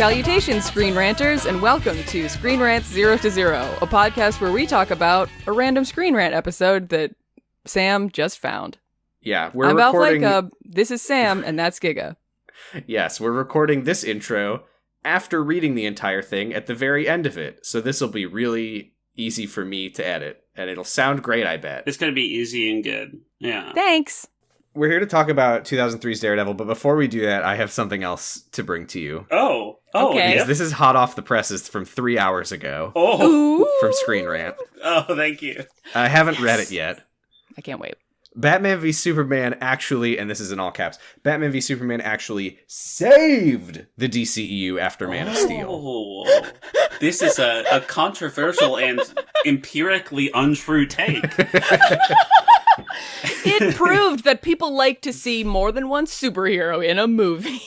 Salutations, Screen Ranters, and welcome to Screenrant 0 to 0, a podcast where we talk about a random Screen Rant episode that Sam just found. Yeah, I'm recording... this is Sam, and that's Giga. Yes, we're recording this intro after reading the entire thing at the very end of it, so this will be really easy for me to edit, and it'll sound great, I bet. It's going to be easy and good. Yeah. Thanks. We're here to talk about 2003's Daredevil, but before we do that, I have something else to bring to you. Oh, okay. Yeah. This is hot off the presses from 3 hours ago. Oh, from Screenrant. Oh, thank you. I haven't read it yet. I can't wait. Batman v Superman actually, and this is in all caps, Batman v Superman actually saved the DCEU after Man of Steel. Oh, this is a controversial and empirically untrue take. It proved that people like to see more than one superhero in a movie.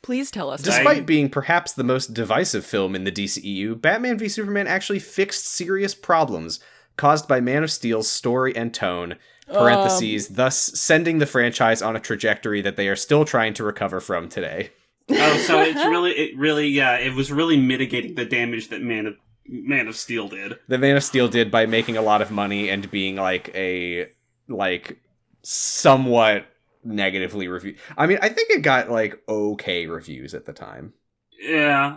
Please tell us. Despite being perhaps the most divisive film in the DCEU, Batman v Superman actually fixed serious problems caused by Man of Steel's story and tone, parentheses, thus sending the franchise on a trajectory that they are still trying to recover from today. Oh, so it was really mitigating the damage that Man of Steel did. The Man of Steel did by making a lot of money and being somewhat negatively reviewed. I mean, I think it got okay reviews at the time. Yeah.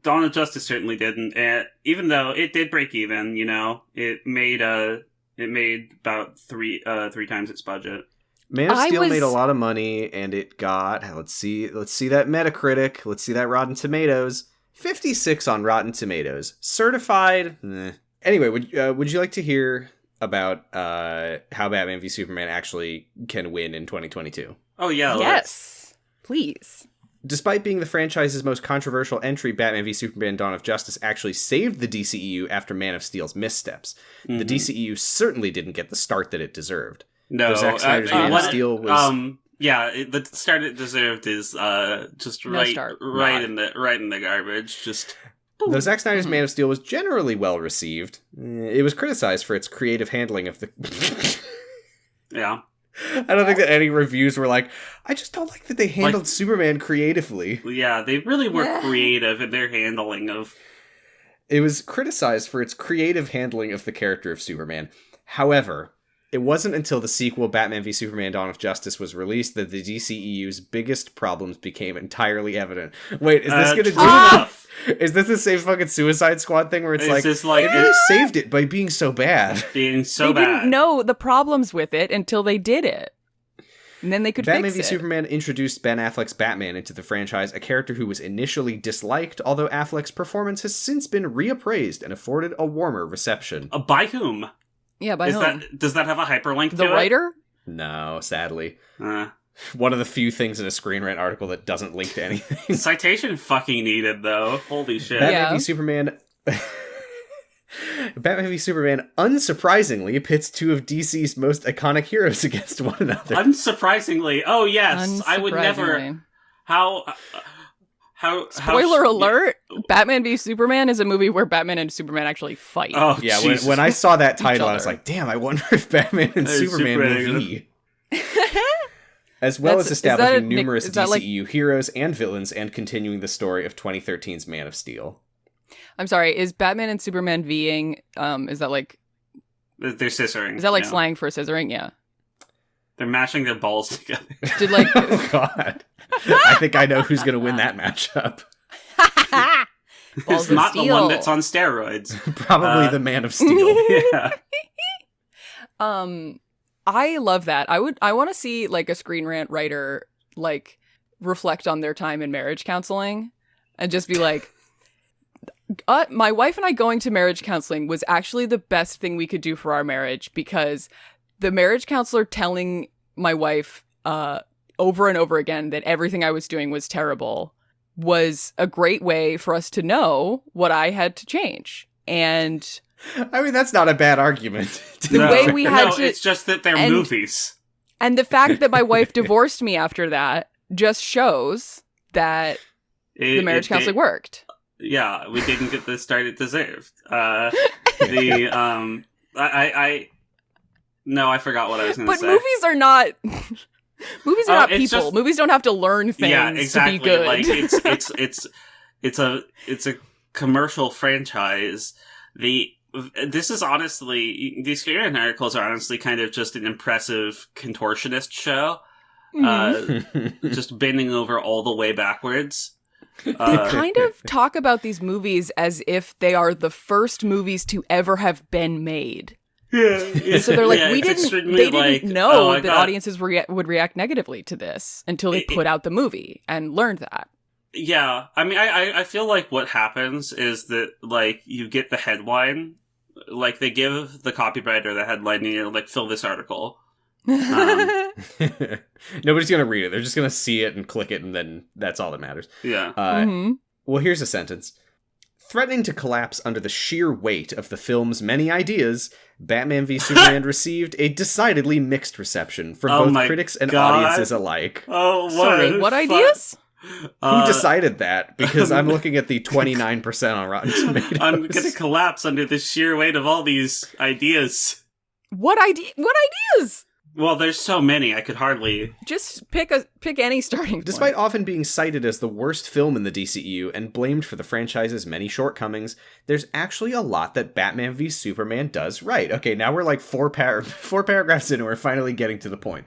Dawn of Justice certainly didn't, even though it did break even. It made about three times its budget. Man of Steel made a lot of money, and it got let's see that Metacritic, let's see that Rotten Tomatoes, 56 on Rotten Tomatoes, certified. Anyway, would you like to hear about how Batman v Superman actually can win in 2022? Oh yeah, yes, please. Despite being the franchise's most controversial entry, Batman v Superman Dawn of Justice actually saved the DCEU after Man of Steel's missteps. Mm-hmm. The DCEU certainly didn't get the start that it deserved. No, Zack Snyder's Man of Steel was... the start it deserved is just right in the garbage. Just... Though Zack Snyder's Man of Steel was generally well received, it was criticized for its creative handling of the... Yeah. I don't think that any reviews were like, I just don't like that they handled Superman creatively. Yeah, they really were creative in their handling of... It was criticized for its creative handling of the character of Superman. However, it wasn't until the sequel Batman v Superman Dawn of Justice was released that the DCEU's biggest problems became entirely evident. Wait, is this gonna do... Is this the same fucking Suicide Squad thing where it's they really saved it by being so bad? They didn't know the problems with it until they did it. And then they could Batman fix v it. Superman introduced Ben Affleck's Batman into the franchise, a character who was initially disliked, although Affleck's performance has since been reappraised and afforded a warmer reception. By whom? Yeah, by whom? Does that have a hyperlink to the writer? No, sadly. One of the few things in a Screen Rant article that doesn't link to anything. Citation fucking needed, though. Holy shit. Batman v Superman... Batman v Superman, unsurprisingly, pits two of DC's most iconic heroes against one another. Unsurprisingly. Oh, yes. I would never... How Spoiler alert, Batman v Superman is a movie where Batman and Superman actually fight. Oh, yeah. When I saw that title, I was like, damn, I wonder if Batman and Superman will be... As well as establishing numerous DCEU heroes and villains and continuing the story of 2013's Man of Steel. I'm sorry, is Batman and Superman Ving, is that like... They're scissoring. Is that like slang for scissoring? Yeah. They're mashing their balls together. Oh, God. I think I know who's going to win that matchup. It's not the one that's on steroids. Probably the Man of Steel. Yeah. I love that. I want to see a Screen Rant writer reflect on their time in marriage counseling and just be like, my wife and I going to marriage counseling was actually the best thing we could do for our marriage, because the marriage counselor telling my wife over and over again that everything I was doing was terrible was a great way for us to know what I had to change. And I mean, that's not a bad argument. It's just that they're movies. And the fact that my wife divorced me after that just shows that the marriage counseling worked. Yeah, we didn't get the start it deserved. I forgot what I was going to say. But movies are not... Movies are not it's people. just- Movies don't have to learn things to be good. Like it's a commercial franchise. This is honestly, these Screenrant articles are honestly kind of just an impressive contortionist show. Just bending over all the way backwards. They kind of talk about these movies as if they are the first movies to ever have been made. Yeah. So they're like, Yeah, they it's didn't like, know oh, I that got- audiences would react negatively to this until they put out the movie and learned that. Yeah, I mean, I feel like what happens is that, like, you get the headline, like, they give the copywriter the headline, and you're like, fill this article. Nobody's gonna read it. They're just gonna see it and click it, and then that's all that matters. Yeah. Well, here's a sentence. Threatening to collapse under the sheer weight of the film's many ideas, Batman v Superman received a decidedly mixed reception from Oh both my critics and God. audiences alike. Oh, Sorry, what ideas? Who decided that? Because I'm looking at the 29% on Rotten Tomatoes. I'm gonna collapse under the sheer weight of all these ideas. What ideas? Well, there's so many, I could hardly... Just pick any starting point. Despite often being cited as the worst film in the DCEU and blamed for the franchise's many shortcomings, there's actually a lot that Batman v Superman does right. Okay, now we're like four paragraphs in and we're finally getting to the point.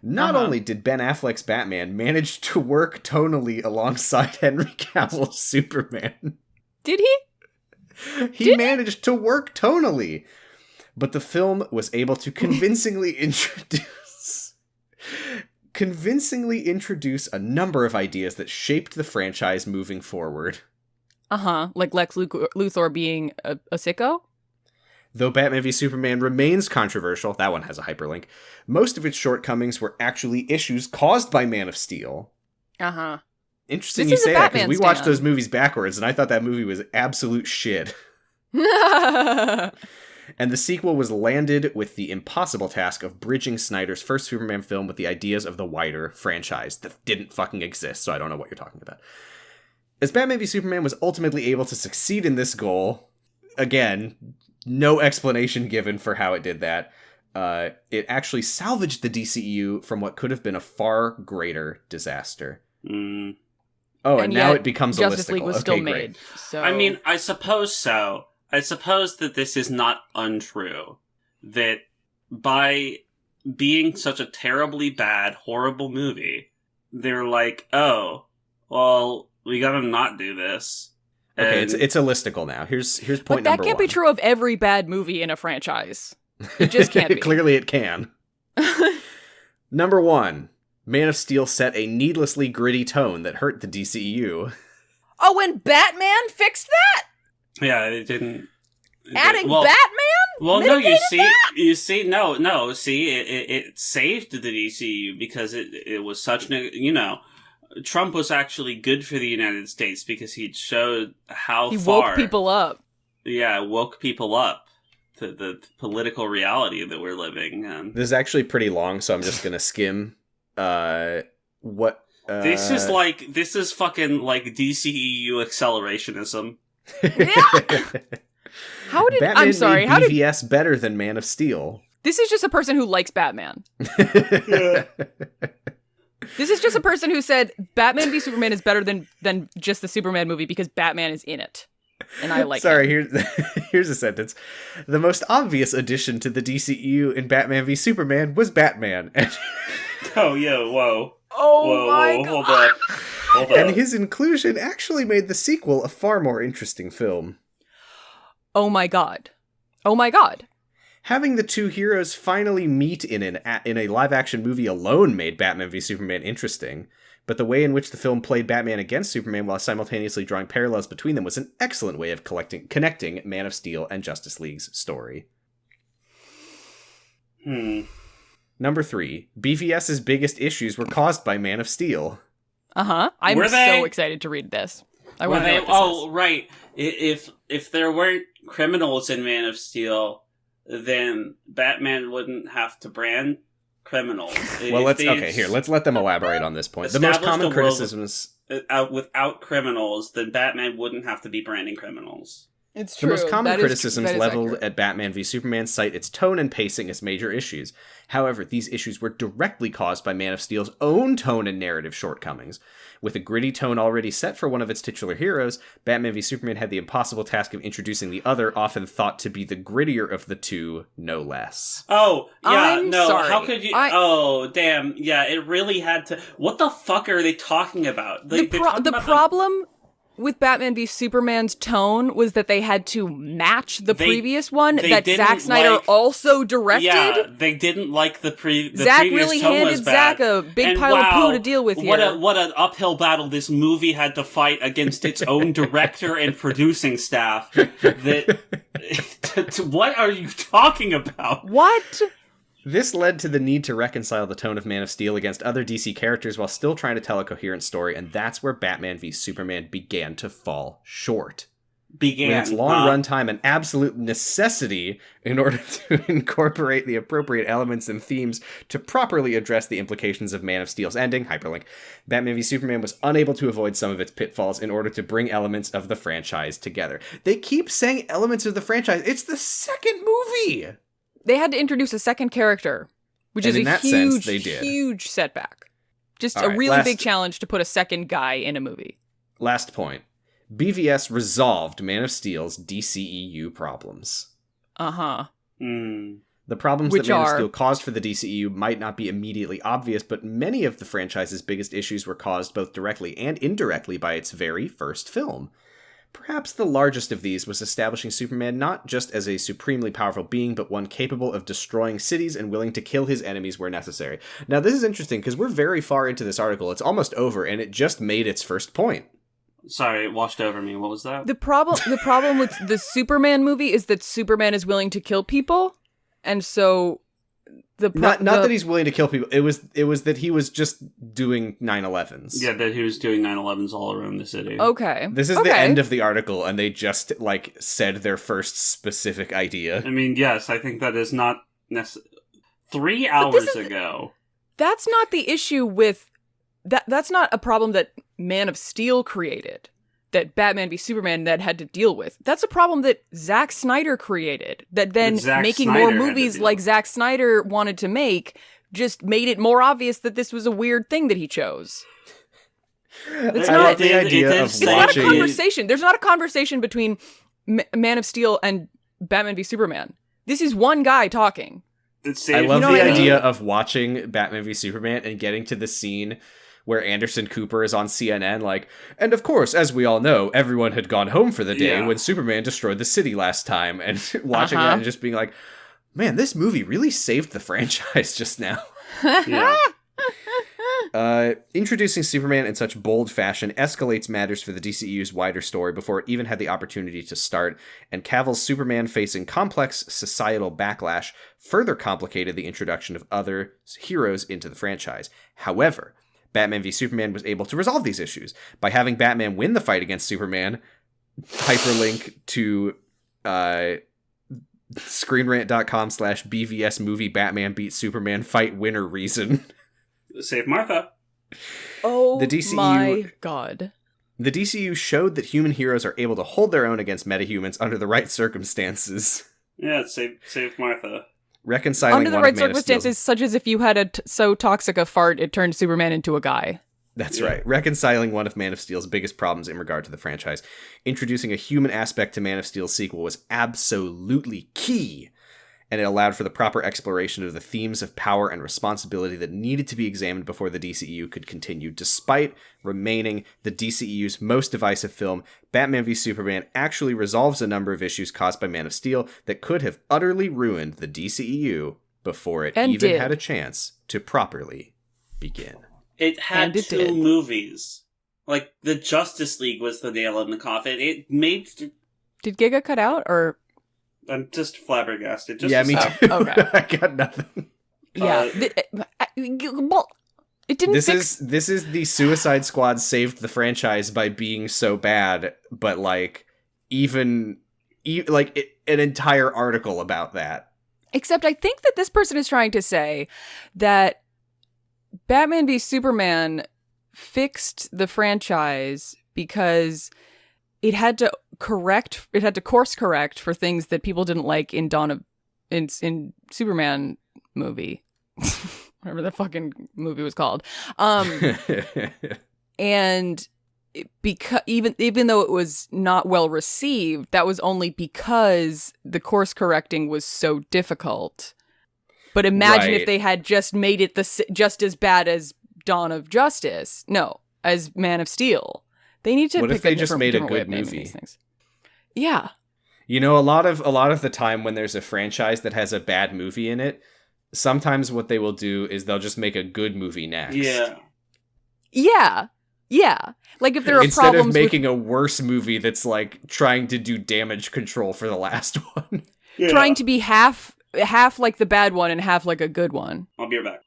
Not only did Ben Affleck's Batman manage to work tonally alongside Henry Cavill's Superman. Did he? He managed to work tonally. But the film was able to convincingly introduce a number of ideas that shaped the franchise moving forward. Like Lex Luthor being a sicko? Though Batman v Superman remains controversial, that one has a hyperlink, most of its shortcomings were actually issues caused by Man of Steel. Interesting you say that, because we watched those movies backwards, and I thought that movie was absolute shit. And the sequel was landed with the impossible task of bridging Snyder's first Superman film with the ideas of the wider franchise that didn't fucking exist, so I don't know what you're talking about. As Batman v Superman was ultimately able to succeed in this goal, again, no explanation given for how it did that, it actually salvaged the DCEU from what could have been a far greater disaster. Oh, and now it becomes Justice a listicle. League was okay, still great. made. So I mean, I suppose so. I suppose that this is not untrue. That by being such a terribly bad, horrible movie, they're like, oh, well, we gotta not do this. Okay, And- it's a listicle now. Here's point but that number can't one. be true of every bad movie in a franchise. It just can't be. Clearly it can. Number one, Man of Steel set a needlessly gritty tone that hurt the DCEU. Oh, and Batman fixed that? Yeah, it didn't. Adding well, Batman? Well, no, Mitigated you see, no, see, it saved the DCU because it was such, Trump was actually good for the United States because he showed how He far. woke people up. Yeah, woke people up to the political reality that we're living in. This is actually pretty long, so I'm just gonna skim. This is fucking like DCEU accelerationism. How did Batman I'm sorry, made how did BVS better than Man of Steel? this is just a person who likes Batman. This is just a person who said Batman v Superman is better than just the Superman movie because Batman is in it. And I like Sorry, it. here's a sentence. The most obvious addition to the DCEU in Batman v Superman was Batman. Oh, yeah, whoa. Oh my god. Hold up. And his inclusion actually made the sequel a far more interesting film. Oh my god. Oh my god. Having the two heroes finally meet in a live-action movie alone made Batman v Superman interesting, but the way in which the film played Batman against Superman while simultaneously drawing parallels between them was an excellent way of connecting Man of Steel and Justice League's story. Number 3. BVS's biggest issues were caused by Man of Steel. I'm so excited to read this. I want to know what this is. Right. If there weren't criminals in Man of Steel, then Batman wouldn't have to brand criminals. Well, let's let them elaborate on this point. The most common criticisms without criminals, then Batman wouldn't have to be branding criminals. It's The true. most common That is criticisms leveled accurate. at Batman v Superman cite its tone and pacing as major issues. However, these issues were directly caused by Man of Steel's own tone and narrative shortcomings. With a gritty tone already set for one of its titular heroes, Batman v Superman had the impossible task of introducing the other, often thought to be the grittier of the two, no less. Oh, yeah, I'm no, sorry. how could you... Oh, damn, yeah, it really had to... What the fuck are they talking about? The problem with Batman v Superman's tone was that they had to match the previous one that Zack Snyder also directed. Yeah, they didn't like the Zack previous really tone handed was bad. Zack a big And pile of poo to deal with here. What an uphill battle this movie had to fight against its own director and producing staff. What are you talking about? What? This led to the need to reconcile the tone of Man of Steel against other DC characters while still trying to tell a coherent story, and that's where Batman v Superman began to fall short. With its long runtime an absolute necessity in order to incorporate the appropriate elements and themes to properly address the implications of Man of Steel's ending, hyperlink, Batman v Superman was unable to avoid some of its pitfalls in order to bring elements of the franchise together. They keep saying elements of the franchise. It's the second movie! They had to introduce a second character, which is a huge setback. Just a really big challenge to put a second guy in a movie. Last point. BVS resolved Man of Steel's DCEU problems. Uh-huh. The problems that Man of Steel caused for the DCEU might not be immediately obvious, but many of the franchise's biggest issues were caused both directly and indirectly by its very first film. Perhaps the largest of these was establishing Superman not just as a supremely powerful being, but one capable of destroying cities and willing to kill his enemies where necessary. Now, this is interesting because we're very far into this article. It's almost over, and it just made its first point. Sorry, it washed over me. What was that? The problem with the Superman movie is that Superman is willing to kill people, and so not that he's willing to kill people. It was that he was just doing 9/11s. Yeah, that he was doing 9/11s all around the city. Okay. This is the end of the article, and they just said their first specific idea. I mean, yes, I think that is not necessary. 3 hours ago. That's not the issue with that. That's not a problem that Man of Steel created, that Batman v Superman that had to deal with. That's a problem that Zack Snyder created, that then making more movies like Zack Snyder wanted to make just made it more obvious that this was a weird thing that he chose. It's not the idea of watching. Not a conversation. There's not a conversation between Man of Steel and Batman v Superman. This is one guy talking. I love the idea of watching Batman v Superman and getting to the scene where Anderson Cooper is on CNN and of course, as we all know, everyone had gone home for the day when Superman destroyed the city last time, and watching that and just being like, man, this movie really saved the franchise just now. Introducing Superman in such bold fashion escalates matters for the DCEU's wider story before it even had the opportunity to start, and Cavill's Superman facing complex societal backlash further complicated the introduction of other heroes into the franchise. However, Batman v Superman was able to resolve these issues by having Batman win the fight against Superman, hyperlink to screenrant.com/BVS movie Batman beats Superman fight winner reason. Save Martha. Oh, my God. The DCU showed that human heroes are able to hold their own against metahumans under the right circumstances. Yeah, save Martha. Reconciling under the right circumstances, such as if you had so toxic a fart, it turned Superman into a guy. That's right. Reconciling one of Man of Steel's biggest problems in regard to the franchise. Introducing a human aspect to Man of Steel's sequel was absolutely key, and it allowed for the proper exploration of the themes of power and responsibility that needed to be examined before the DCEU could continue. Despite remaining the DCEU's most divisive film, Batman v Superman actually resolves a number of issues caused by Man of Steel that could have utterly ruined the DCEU before it had a chance to properly begin. It had two movies. The Justice League was the nail in the coffin. It made... Did Giga cut out, or... I'm just flabbergasted. Me too. Okay. I got nothing. Yeah. It didn't This is the Suicide Squad saved the franchise by being so bad, but an entire article about that. Except I think that this person is trying to say that Batman v Superman fixed the franchise because it had to course correct for things that people didn't like in in Superman movie. Whatever the fucking movie was called. And because even though it was not well received, that was only because the course correcting was so difficult. But imagine if they had just made it just as bad as Dawn of Justice. No, as Man of Steel. They need to. What if they just made a good movie? Yeah. You know, a lot of the time when there's a franchise that has a bad movie in it, sometimes what they will do is they'll just make a good movie next. Yeah. Yeah. Yeah. Like if there are instead problems of making a worse movie that's like trying to do damage control for the last one. Yeah. Trying to be half like the bad one and half like a good one. I'll be right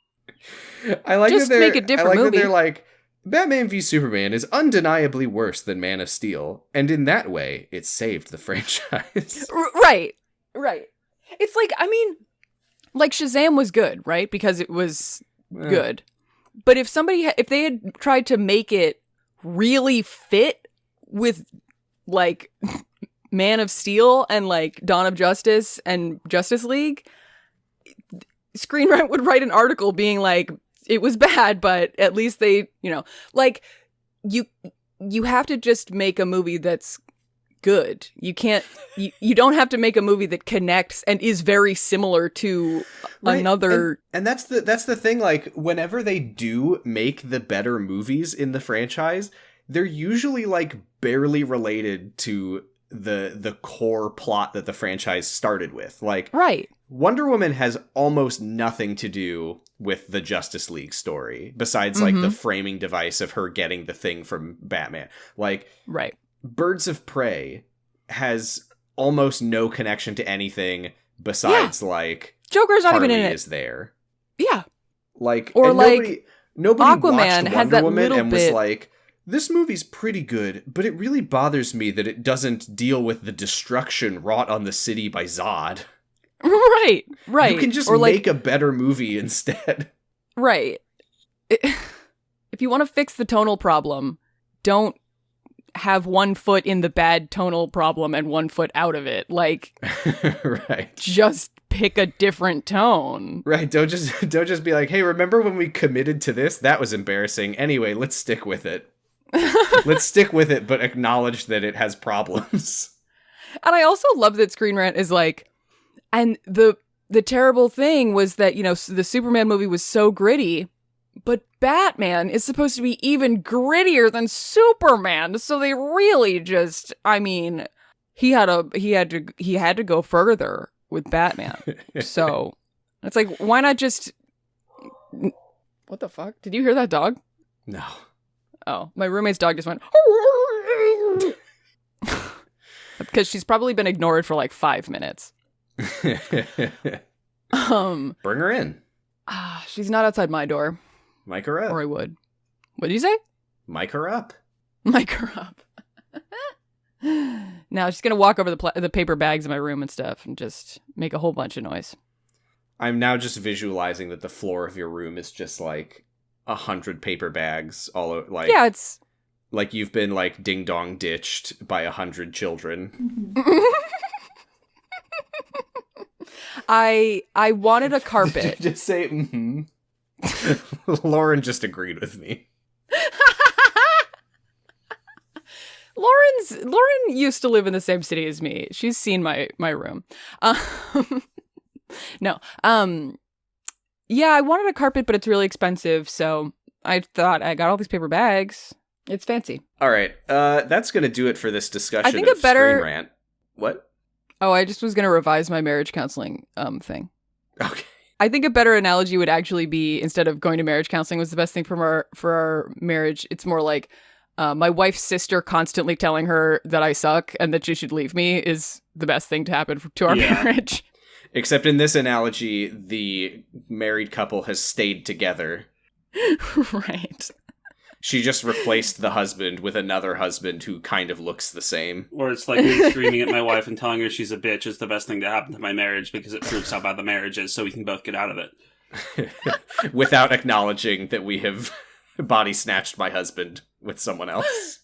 back. I like just that make a different movie. That they're like, Batman v Superman is undeniably worse than Man of Steel, and in that way, it saved the franchise. Right. It's like, I mean, like Shazam was good, right? Because it was good. But if they had tried to make it really fit with like Man of Steel and like Dawn of Justice and Justice League, Screenrant would write an article being like, it was bad, but at least they, like you have to just make a movie that's good. You can't, you don't have to make a movie that connects and is very similar to another. And that's the thing. Like whenever they do make the better movies in the franchise, they're usually like barely related to the core plot that the franchise started with. Like, Wonder Woman has almost nothing to do with the Justice League story besides like the framing device of her getting the thing from Batman. Like, Birds of Prey has almost no connection to anything besides like Joker's not Harley even in it. Is there. Yeah. Like, or like nobody Aquaman watched has Wonder that Woman little and bit. was like, this movie's pretty good, but it really bothers me that it doesn't deal with the destruction wrought on the city by Zod. Right. You can just make a better movie instead. Right. If you want to fix the tonal problem, don't have 1 foot in the bad tonal problem and 1 foot out of it. Like, just pick a different tone. Right. Don't just be like, hey, remember when we committed to this? That was embarrassing. Anyway, let's stick with it. Let's stick with it, but acknowledge that it has problems. And I also love that Screenrant is like, and the terrible thing was that, the Superman movie was so gritty, but Batman is supposed to be even grittier than Superman. So they really just, I mean, he had to go further with Batman. So it's like, why not just, what the fuck? Did you hear that dog? No. Oh, my roommate's dog just went, because she's probably been ignored for like 5 minutes. Bring her in. She's not outside my door. Mic her up. Or I would. What did you say? Mic her up. Mic her up. Now she's gonna walk over the paper bags in my room and stuff and just make a whole bunch of noise. I'm now just visualizing that the floor of your room is just like 100 paper bags all over. Like, yeah, it's like you've been like ding dong ditched by 100 children. I wanted a carpet. Just say Lauren just agreed with me. Lauren used to live in the same city as me. She's seen my room. No. Yeah, I wanted a carpet, but it's really expensive, so I thought I got all these paper bags. It's fancy. All right. That's going to do it for this discussion I think of a better... Screenrant. What? Oh, I just was going to revise my marriage counseling thing. Okay. I think a better analogy would actually be, instead of going to marriage counseling was the best thing for our marriage, it's more like my wife's sister constantly telling her that I suck and that she should leave me is the best thing to happen to our marriage. Except in this analogy, the married couple has stayed together. Right. She just replaced the husband with another husband who kind of looks the same. Or it's like me screaming at my wife and telling her she's a bitch is the best thing to happen to my marriage because it proves how bad the marriage is so we can both get out of it. Without acknowledging that we have body snatched my husband with someone else.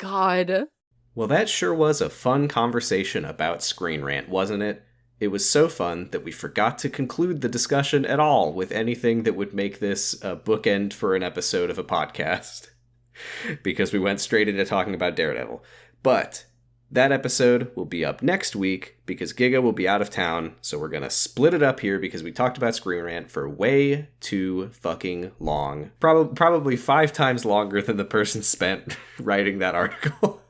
God. Well, that sure was a fun conversation about Screenrant, wasn't it? It was so fun that we forgot to conclude the discussion at all with anything that would make this a bookend for an episode of a podcast. Because we went straight into talking about Daredevil. But that episode will be up next week because Giga will be out of town, so we're going to split it up here because we talked about Screenrant for way too fucking long. Probably 5 times longer than the person spent writing that article.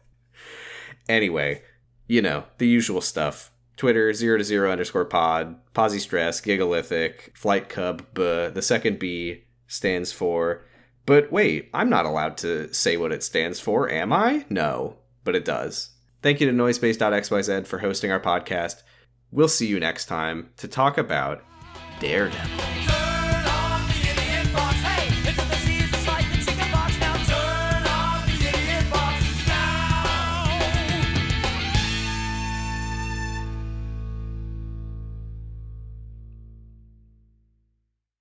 Anyway, you know, the usual stuff. Twitter, 0to0_pod, Posy Stress, Gigalithic, Flight Cub, the second B stands for... But wait, I'm not allowed to say what it stands for, am I? No, but it does. Thank you to Noisepace.xyz for hosting our podcast. We'll see you next time to talk about Daredevil.